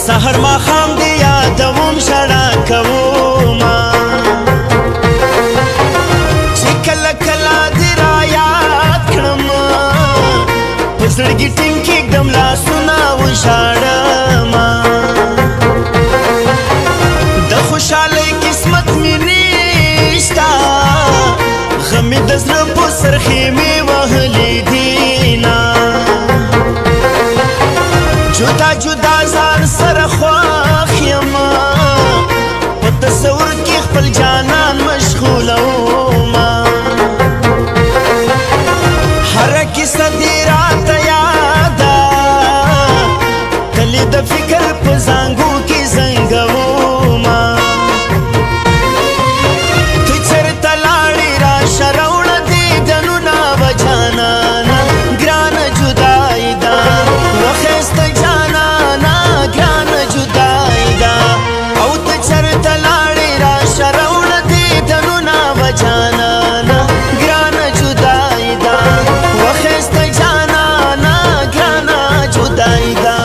سحر ماښام دې یادوم ژړا کومه چې کله کله دې رایاد کړم په زړګي ټینګ کېږدم لاسونه وژاړمه د خوشحالۍ قسمت مې نشته غم مې د زړه په سر خېمې وهلې دینه جدا جدا ځان سره خوښ یمه په تصور کې خپل جانان مشغولومه هره کیسه دې راته یاده تل یې د فکر په زانګو کې زنګومه ته چېرته لاړې راشه راوړه دیدنونه به جانانه ګرانه جدایي ده وښایسته جانانه ګرانه جدایي ده او ته چېرته لاړې راشه راوړه دیدنونه به جانانه ګرانه جدایي ده وښایسته جانانه ګرانه جدایي ده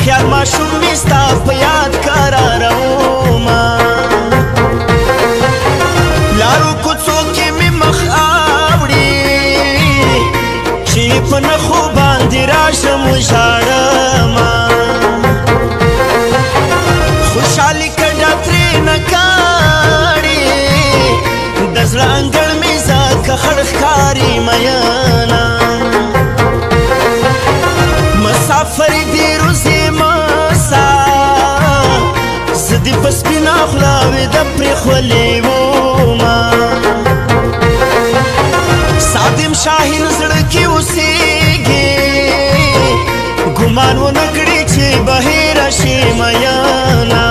خیال ماشوم مې ستا په یاد قرارومه لارو کوڅو کې مې مخ اوړي چې په نښو باندې راشم وژاړمه خوشحالي کډه ترېنه کاړي د زړه انګړ مې ځکه خړ ښکاري میینه مسافر دې روزي زدی په سپینه خوله وې د پرېښولې ومه صادم شاهین زړه کې اوسېږي ګمان ونه کړي چې به هېره شي میینه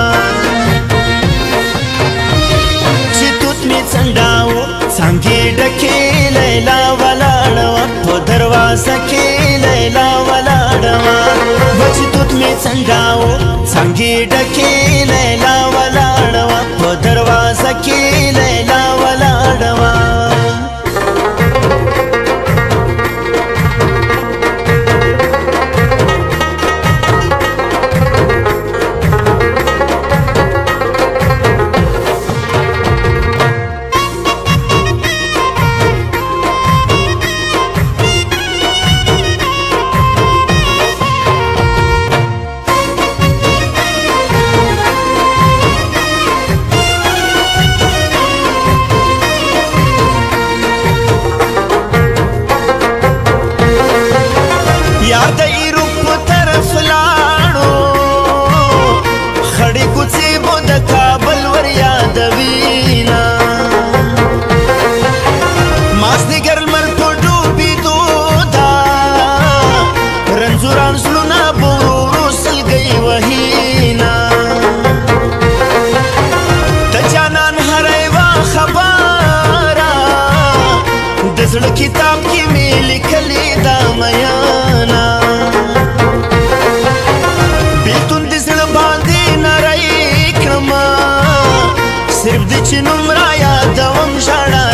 چې توت مې څنډاوه څانګې ډکې لیلا ولاړه وه په دروازه کې لیلا ولاړه وه چې توت مې څنډاوه څانګې ډکې لیلا ولاړه وه په دروازه کې لیلا ولاړه وه یار د ایرو په طرف لاړو خړې کوڅې به د کابل ور یادوینه مازدیګر لمر په ډوبېدو ده رنځوران زړونه به ورو ورو سلګۍ وهینه د جانان هره یوه خبره د زړه کتاب کې مې لیکلې ده میینه بیلتون د زړه باندې نری کړمه صرف د چې نوم را یادوم ژړا